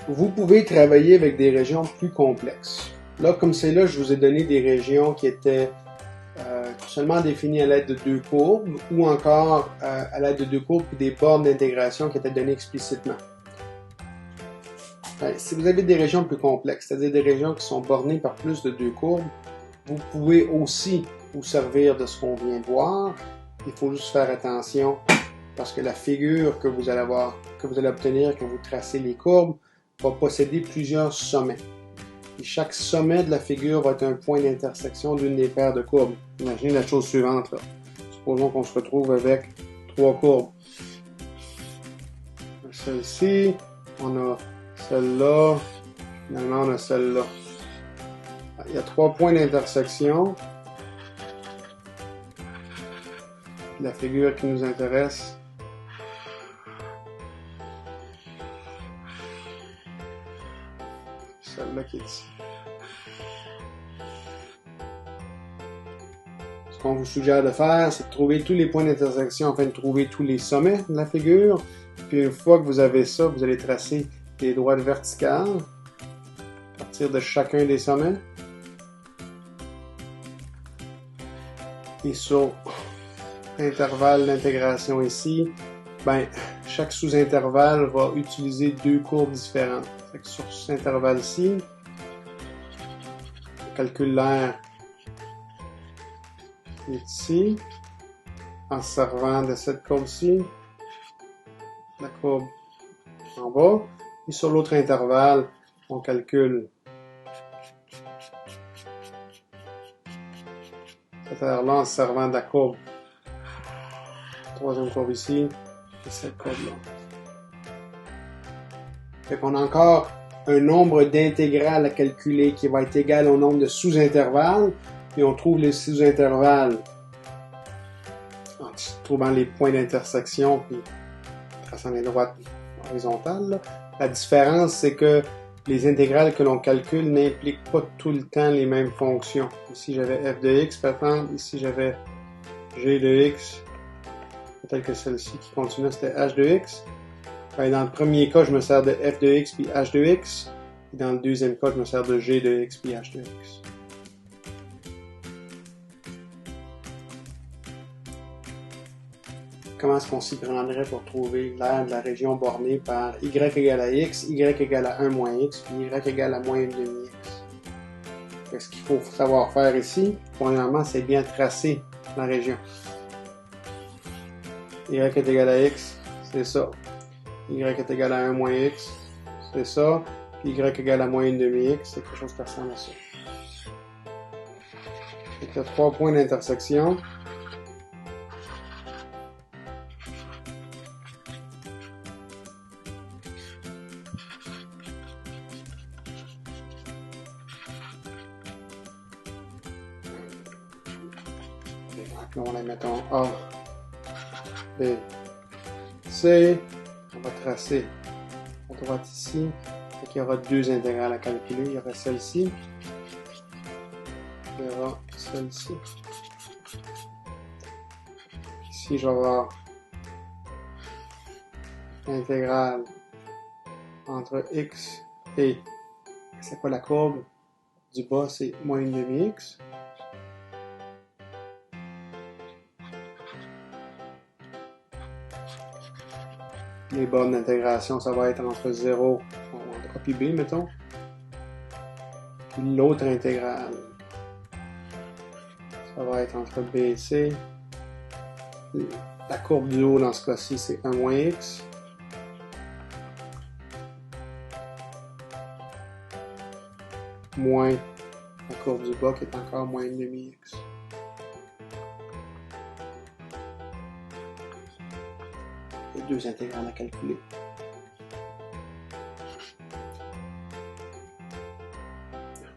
vous pouvez travailler avec des régions plus complexes. Là, comme c'est là, je vous ai donné des régions qui étaient seulement définies à l'aide de deux courbes ou encore à l'aide de deux courbes et des bornes d'intégration qui étaient données explicitement. Si vous avez des régions plus complexes, c'est-à-dire des régions qui sont bornées par plus de deux courbes, vous pouvez aussi vous servir de ce qu'on vient de voir. Il faut juste faire attention parce que la figure que vous allez obtenir quand vous tracez les courbes va posséder plusieurs sommets. Et chaque sommet de la figure va être un point d'intersection d'une des paires de courbes. Imaginez la chose suivante, là. Supposons qu'on se retrouve avec trois courbes. Celle-ci, on a celle-là, finalement on a celle-là. Il y a trois points d'intersection. La figure qui nous intéresse, celle-là qui est ici. Ce qu'on vous suggère de faire, c'est de trouver tous les points d'intersection afin de trouver tous les sommets de la figure. Puis une fois que vous avez ça, vous allez tracer des droites verticales à partir de chacun des sommets. Et sur l'intervalle d'intégration ici, chaque sous-intervalle va utiliser deux courbes différentes. Fait que sur cet intervalle-ci, on calcule l'air qui est ici, en se servant de cette courbe-ci, la courbe en bas, et sur l'autre intervalle, on calcule cette aire-là en se servant de la courbe. Troisième courbe ici, et cette courbe-là. Fait qu'on a encore un nombre d'intégrales à calculer qui va être égal au nombre de sous-intervalles, et on trouve les sous-intervalles en trouvant les points d'intersection, puis traçant les droites horizontales, là. La différence, c'est que les intégrales que l'on calcule n'impliquent pas tout le temps les mêmes fonctions. Ici, j'avais f de x, par exemple. Ici, j'avais g de x. Peut-être que celle-ci qui continue, c'était h de x. Dans le premier cas, je me sers de f de x puis h de x. Et dans le deuxième cas, je me sers de g de x puis h de x. Comment est-ce qu'on s'y prendrait pour trouver l'aire de la région bornée par y égale à x, y égale à 1 moins x, puis y égale à moins 1 demi x? Ce qu'il faut savoir faire ici, premièrement, c'est bien tracer la région. Y est égal à x, c'est ça. Y est égal à 1 moins x, c'est ça. Puis y égale à moins 1 demi x, c'est quelque chose qui ressemble à ça. Donc, il y a trois points d'intersection. Là, on la met en A, B, C. On va tracer à droite ici. Donc, il y aura deux intégrales à calculer. Il y aura celle-ci. Il y aura celle-ci. Ici, je vais avoir l'intégrale entre x et, c'est quoi la courbe du bas? C'est moins 1 demi x. Les bornes d'intégration, ça va être entre 0, entre A et B, mettons. Puis l'autre intégrale, ça va être entre B et C. La courbe du haut, dans ce cas-ci, c'est 1 moins x. Moins la courbe du bas qui est encore moins 1 demi x. Deux intégrales à calculer.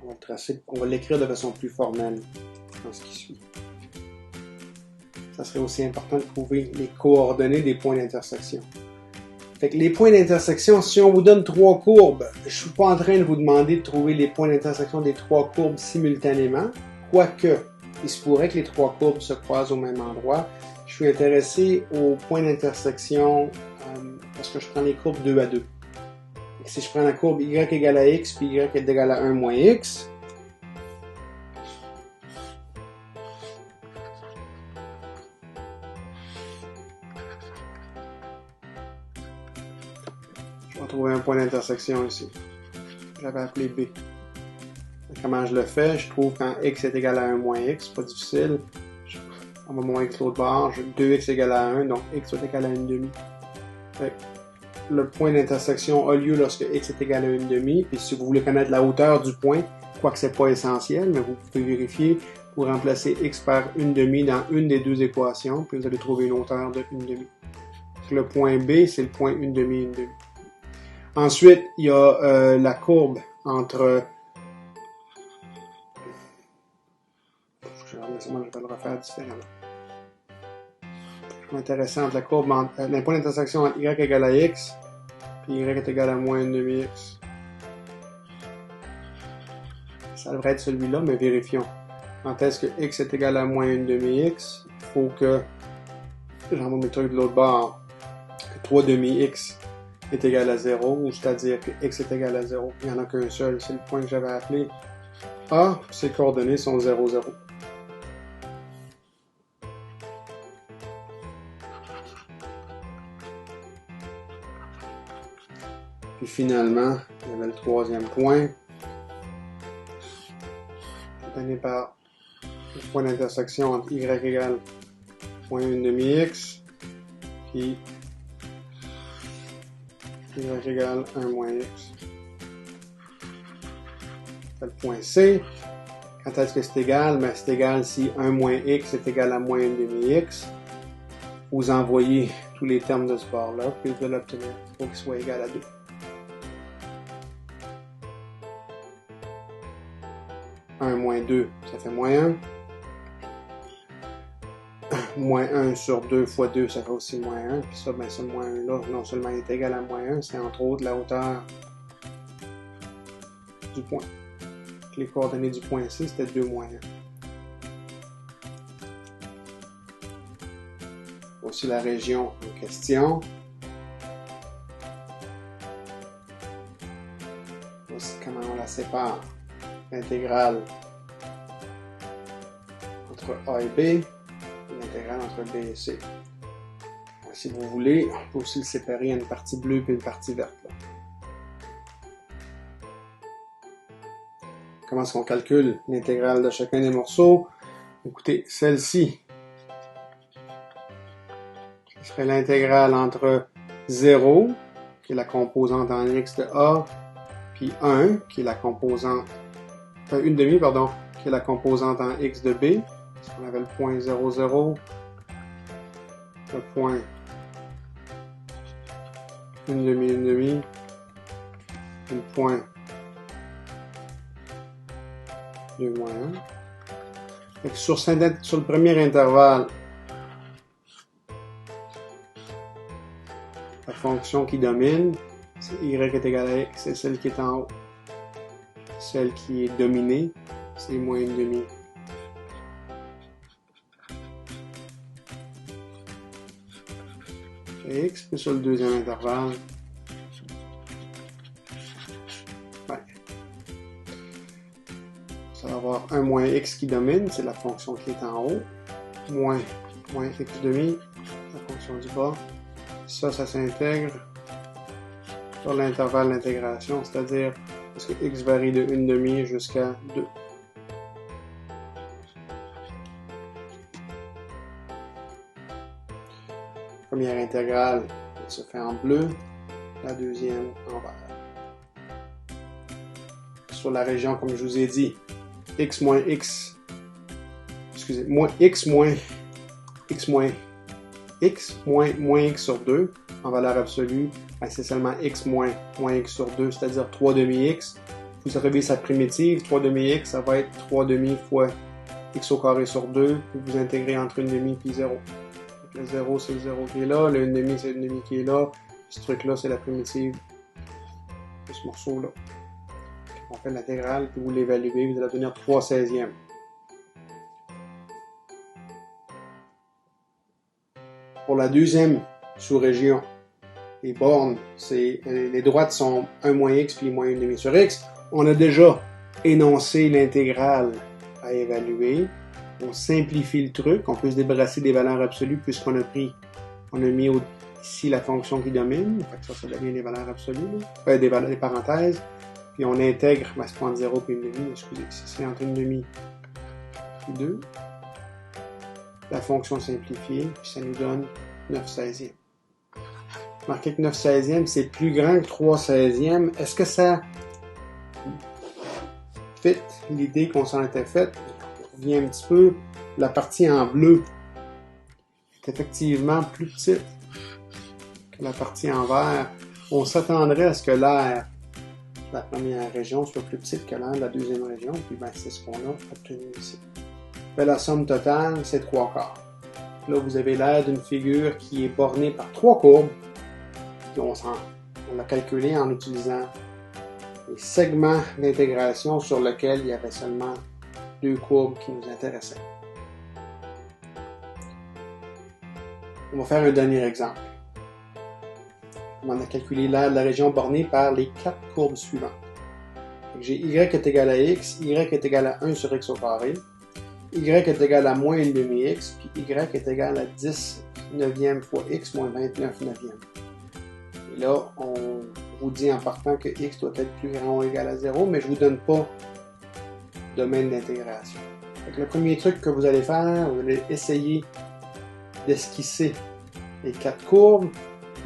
On va le tracer, on va l'écrire de façon plus formelle dans ce qui suit. Ça serait aussi important de trouver les coordonnées des points d'intersection. Fait que les points d'intersection, si on vous donne trois courbes, je ne suis pas en train de vous demander de trouver les points d'intersection des trois courbes simultanément, quoique il se pourrait que les trois courbes se croisent au même endroit. Je suis intéressé aux points d'intersection parce que je prends les courbes 2 à 2. Si je prends la courbe y égale à x, puis y est égal à 1 moins x, je vais trouver un point d'intersection ici. J'avais appelé B. Comment je le fais? Je trouve quand x est égal à 1 moins x, pas difficile. On va moins x l'autre bord, 2x égale à 1, donc x est égal à 1,5. Le point d'intersection a lieu lorsque x est égal à 1,5, puis si vous voulez connaître la hauteur du point, quoique c'est pas essentiel, mais vous pouvez vérifier pour remplacer x par 1,5 dans une des deux équations, puis vous allez trouver une hauteur de 1,5. Le point B, c'est le point 1,5, 1,5. Ensuite, il y a la courbe entre... Je vais le refaire différemment. Intéressant, la courbe entre le point d'intersection entre y égale à x puis y est égal à moins 1,5x. Ça devrait être celui-là, mais vérifions. Quand est-ce que x est égal à moins 1,5x, il faut que j'envoie mes trucs de l'autre bord, que 3 demi-x est égal à 0, ou c'est-à-dire que x est égal à 0. Il n'y en a qu'un seul, c'est le point que j'avais appelé A, ses coordonnées sont 0, 0. Puis finalement, il y avait le troisième point, donné par le point d'intersection entre y égale moins 1,5x, puis y égale 1 moins x. C'est le point C. Quand est-ce que c'est égal? Ben, c'est égal si 1 moins x est égal à moins 1,5x. Vous envoyez tous les termes de ce bord-là, puis vous allez l'obtenir. Il faut qu'il soit égal à 2. Moins 2, ça fait moins 1. Moins 1 sur 2 fois 2, ça fait aussi moins 1. Puis ça, ben ce moins 1 là, non seulement est égal à moins 1, c'est entre autres la hauteur du point. Les coordonnées du point C, c'était 2 moins 1. Voici la région en question. Voici comment on la sépare. L'intégrale entre A et B, et l'intégrale entre B et C. Alors, si vous voulez, on peut aussi le séparer en une partie bleue et une partie verte. Là. Comment est-ce qu'on calcule l'intégrale de chacun des morceaux? Écoutez, celle-ci, ce serait l'intégrale entre 0, qui est la composante en x de A, puis 1, qui est la composante, une demi, pardon, qui est la composante en x de B. On avait le point 0, 0, le point 1 demi, le point 2 moins 1. Sur le premier intervalle, la fonction qui domine, c'est y est égal à x, c'est celle qui est en haut. Celle qui est dominée, c'est moins 1,5. X, puis sur le deuxième intervalle, ça va avoir 1 moins x qui domine, c'est la fonction qui est en haut, moins x demi, la fonction du bas. Ça s'intègre sur l'intervalle d'intégration, c'est-à-dire parce que x varie de 1,5 jusqu'à 2. La première intégrale se fait en bleu, la deuxième en vert. Sur la région, comme je vous ai dit, x moins x sur 2 en valeur absolue, ben c'est seulement x moins x sur 2, c'est-à-dire 3 demi-x. Vous avez sa primitive, 3 demi-x, ça va être 3 demi fois x au carré sur 2, puis vous intégrez entre 1,5 et 0. Donc le 0, c'est le 0 qui est là, le 1,5, c'est le 1,5 qui est là, ce truc-là, c'est la primitive de ce morceau-là. On fait l'intégrale, puis vous l'évaluez, vous allez obtenir 3/16e. Pour la deuxième sous-région, les bornes, les droites sont 1 moins x puis moins 1 demi sur x. On a déjà énoncé l'intégrale à évaluer. On simplifie le truc. On peut se débarrasser des valeurs absolues puisqu'on a mis ici la fonction qui domine. Fait que ça devient des valeurs absolues. Des parenthèses. Puis on intègre, c'est pas entre 0 et 1 demi, excusez, c'est entre 1 demi et 2. La fonction simplifiée, puis ça nous donne 9/16e. Marquez que 9/16e, c'est plus grand que 3/16e. Est-ce que ça fit l'idée qu'on s'en était faite? On revient un petit peu. La partie en bleu est effectivement plus petite que la partie en vert. On s'attendrait à ce que l'air de la première région soit plus petite que l'air de la deuxième région, puis c'est ce qu'on a obtenu ici. Fait la somme totale, c'est 3/4. Là, vous avez l'air d'une figure qui est bornée par 3 courbes. Puis on l'a calculé en utilisant les segments d'intégration sur lesquels il y avait seulement 2 courbes qui nous intéressaient. On va faire un dernier exemple. On a calculé l'aire de la région bornée par les 4 courbes suivantes. J'ai y est égal à x, y est égal à 1 sur x au carré, y est égal à moins 1 demi x, puis y est égal à 10 neuvième fois x moins 29 neuvième. Et là, on vous dit en partant que x doit être plus grand ou égal à 0, mais je ne vous donne pas de domaine d'intégration. Le premier truc que vous allez faire, vous allez essayer d'esquisser les 4 courbes,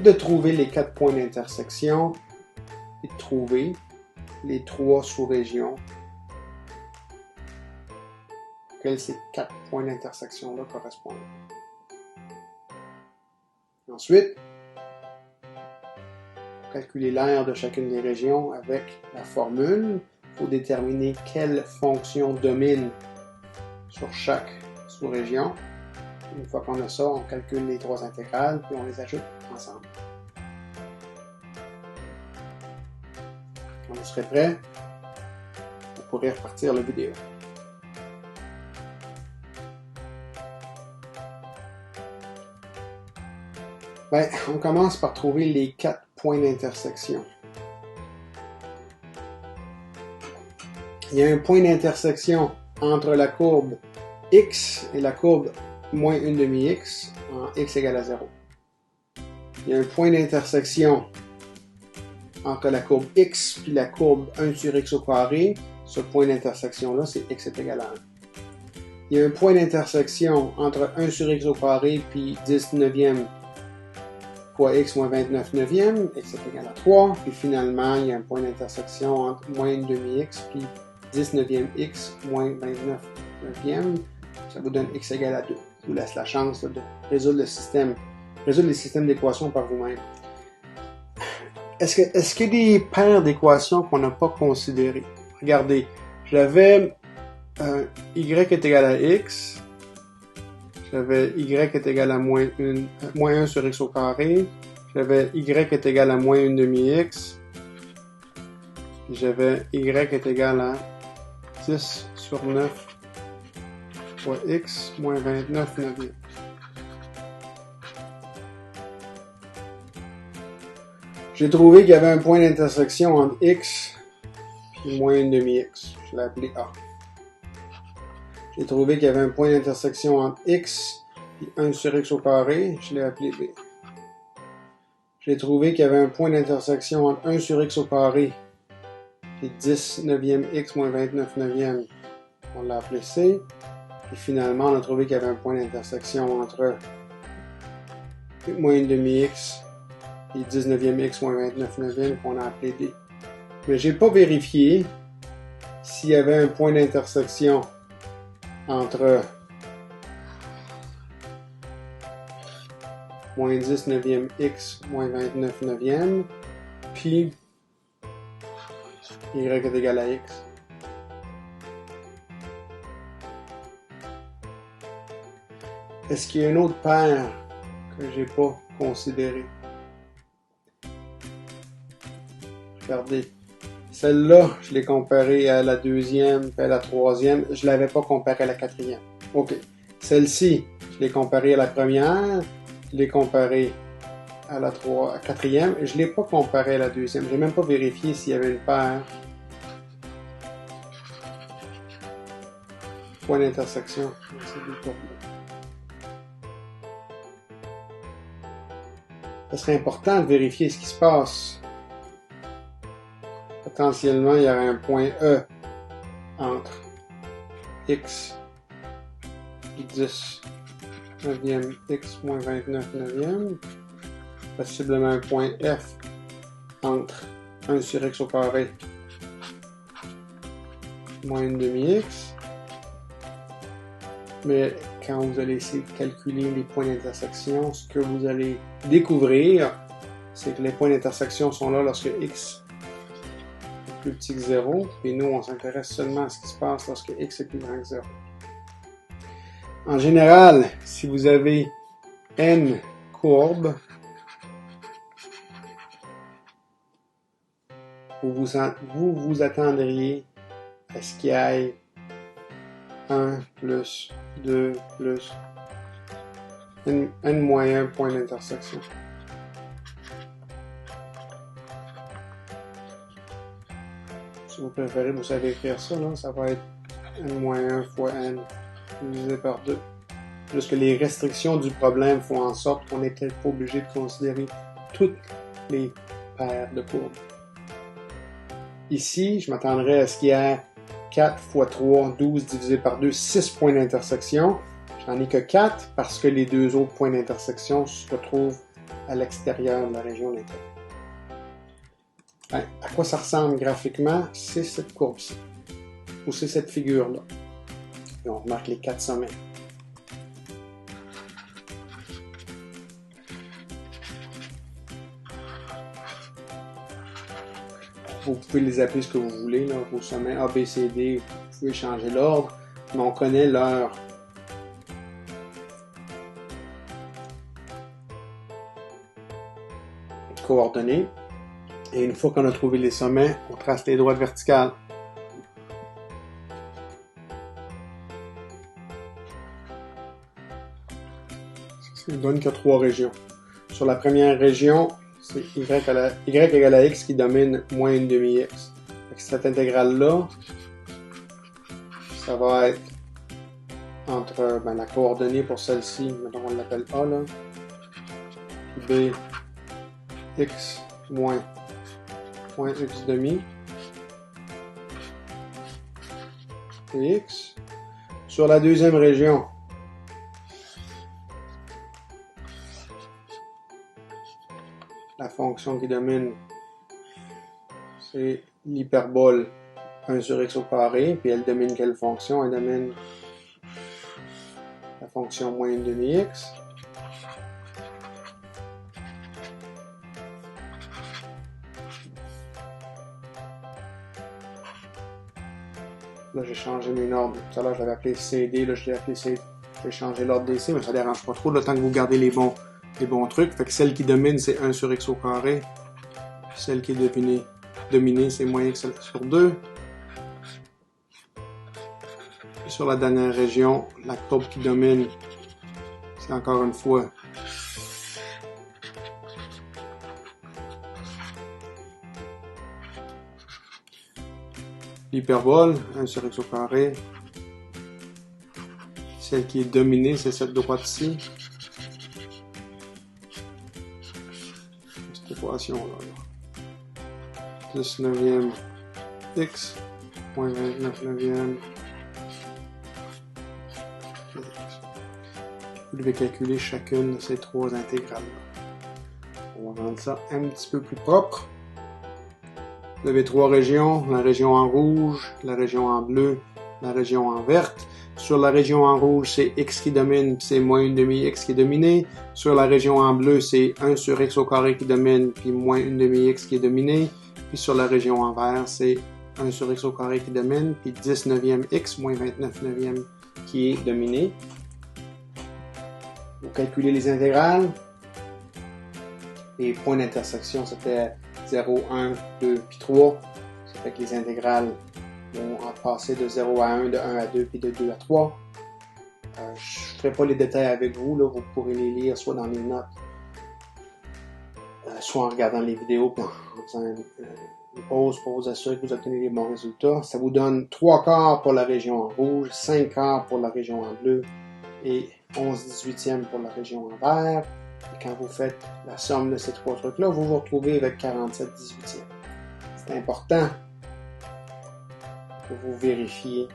de trouver les 4 points d'intersection et de trouver les 3 sous-régions auxquelles ces 4 points d'intersection-là correspondent. Ensuite, calculer l'aire de chacune des régions avec la formule. Il faut déterminer quelle fonction domine sur chaque sous-région. Une fois qu'on a ça, on calcule les 3 intégrales puis on les ajoute ensemble. Quand vous serez prêt, vous pourrez repartir la vidéo. On commence par trouver les 4 points d'intersection. Il y a un point d'intersection entre la courbe x et la courbe moins 1 demi x en x égale à 0. Il y a un point d'intersection entre la courbe x puis la courbe 1 sur x au carré. Ce point d'intersection-là, c'est x est égal à 1. Il y a un point d'intersection entre 1 sur x au carré puis 10 neuvième fois x moins 29 neuvième, x est égal à 3. Puis finalement, il y a un point d'intersection entre moins 1 demi x puis 10 neuvième x moins 29 neuvième. Ça vous donne x égale à 2. Je vous laisse la chance de résoudre les systèmes d'équations par vous-même. Est-ce qu'il y a des paires d'équations qu'on n'a pas considérées? Regardez, j'avais y est égal à x, j'avais y est égal à moins 1 sur x au carré, j'avais y est égal à moins 1 demi x, j'avais y est égal à 10 sur 9 fois x moins 29 neuvième. J'ai trouvé qu'il y avait un point d'intersection entre x et moins 1 demi x. Je l'ai appelé A. J'ai trouvé qu'il y avait un point d'intersection entre x et 1 sur x au carré. Je l'ai appelé B. J'ai trouvé qu'il y avait un point d'intersection entre 1 sur x au carré et 10 neuvième x moins 29 neuvième. On l'a appelé C. Et finalement, on a trouvé qu'il y avait un point d'intersection entre moins 1 demi x et 19e x moins 29 neuvième qu'on a appelé D. Mais j'ai pas vérifié s'il y avait un point d'intersection entre moins 10 neuvième x moins 29 neuvième puis y est égal à x. Est-ce qu'il y a une autre paire que j'ai pas considérée? Regardez, celle-là, je l'ai comparée à la deuxième et à la troisième. Je ne l'avais pas comparée à la quatrième. OK. Celle-ci, je l'ai comparée à la première. Je l'ai comparée à la quatrième. Je ne l'ai pas comparé à la deuxième. Je n'ai même pas vérifié s'il y avait une paire. Point d'intersection. Ce serait important de vérifier ce qui se passe. Potentiellement, il y aurait un point E entre X 10 neuvième, X moins 29 neuvième. Possiblement un point F entre 1 sur X au carré moins une demi-X. Mais quand vous allez essayer de calculer les points d'intersection, ce que vous allez découvrir, c'est que les points d'intersection sont là lorsque X est plus petit que 0, et nous, on s'intéresse seulement à ce qui se passe lorsque X est plus grand que 0. En général, si vous avez N courbes, vous vous attendriez à ce qu'il y ait 1 plus 2 plus N moins 1 point d'intersection. Si vous préférez, vous savez écrire ça, là, ça va être N moins 1 fois N divisé par 2. Plus que les restrictions du problème font en sorte qu'on n'est peut-être pas obligé de considérer toutes les paires de courbes. Ici, je m'attendrais à ce qu'il y ait 4 fois 3, 12 divisé par 2, 6 points d'intersection. J'en ai que 4 parce que les deux autres points d'intersection se retrouvent à l'extérieur de la région d'intérêt. À quoi ça ressemble graphiquement? C'est cette courbe-ci, ou c'est cette figure-là. Et on remarque les 4 sommets. Vous pouvez les appeler ce que vous voulez, là, vos sommets A, B, C, D, vous pouvez changer l'ordre, mais on connaît leurs coordonnées. Et une fois qu'on a trouvé les sommets, on trace les droites verticales. Ça ne donne que 3 régions. Sur la première région, c'est y égale à x qui domine moins une demi-x. Cette intégrale-là, ça va être entre la coordonnée pour celle-ci, mettons on l'appelle A, là, b x moins x demi et x. Sur la deuxième région, la fonction qui domine, c'est l'hyperbole 1 sur x au carré, puis elle domine quelle fonction? Elle domine la fonction moins une demi-x. Là, j'ai changé mes ordres. Tout à l'heure, je l'avais appelé CD, là, je l'ai appelé CD. J'ai changé l'ordre des C, mais ça ne dérange pas trop, le temps que vous gardez les bons trucs. Fait que celle qui domine, c'est 1 sur x au carré. Celle qui est dominée, c'est moins x sur 2. Et sur la dernière région, la courbe qui domine, c'est encore une fois l'hyperbole, 1 sur x au carré. Celle qui est dominée, c'est cette droite-ci. Cette équation-là. 10 neuvième x, moins 29 neuvième. Vous devez calculer chacune de ces 3 intégrales-là. On va rendre ça un petit peu plus propre. Vous avez 3 régions, la région en rouge, la région en bleu, la région en verte. Sur la région en rouge, c'est x qui domine, c'est moins une demi-x qui est dominée. Sur la région en bleu, c'est 1 sur x au carré qui domine, puis moins une demi-x qui est dominée. Puis sur la région en vert, c'est 1 sur x au carré qui domine, puis 10 neuvième x moins 29 neuvième qui est dominé. Vous calculez les intégrales. Les points d'intersection, c'était 0, 1, 2, puis 3. Ça fait que les intégrales vont en passer de 0 à 1, de 1 à 2, puis de 2 à 3. Je ne ferai pas les détails avec vous, là, vous pourrez les lire soit dans les notes soit en regardant les vidéos, puis en faisant une pause pour vous assurer que vous obtenez des bons résultats. Ça vous donne 3/4 pour la région en rouge, 5/4 pour la région en bleu et 11/18 pour la région en vert. Et quand vous faites la somme de ces trois trucs-là, vous vous retrouvez avec 47/18. C'est important que vous vérifiez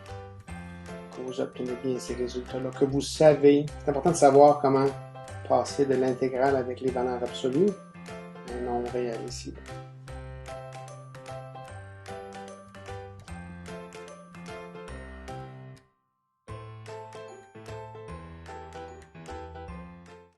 que vous obtenez bien ces résultats-là, que vous savez. C'est important de savoir comment passer de l'intégrale avec les valeurs absolues à un nombre réel ici.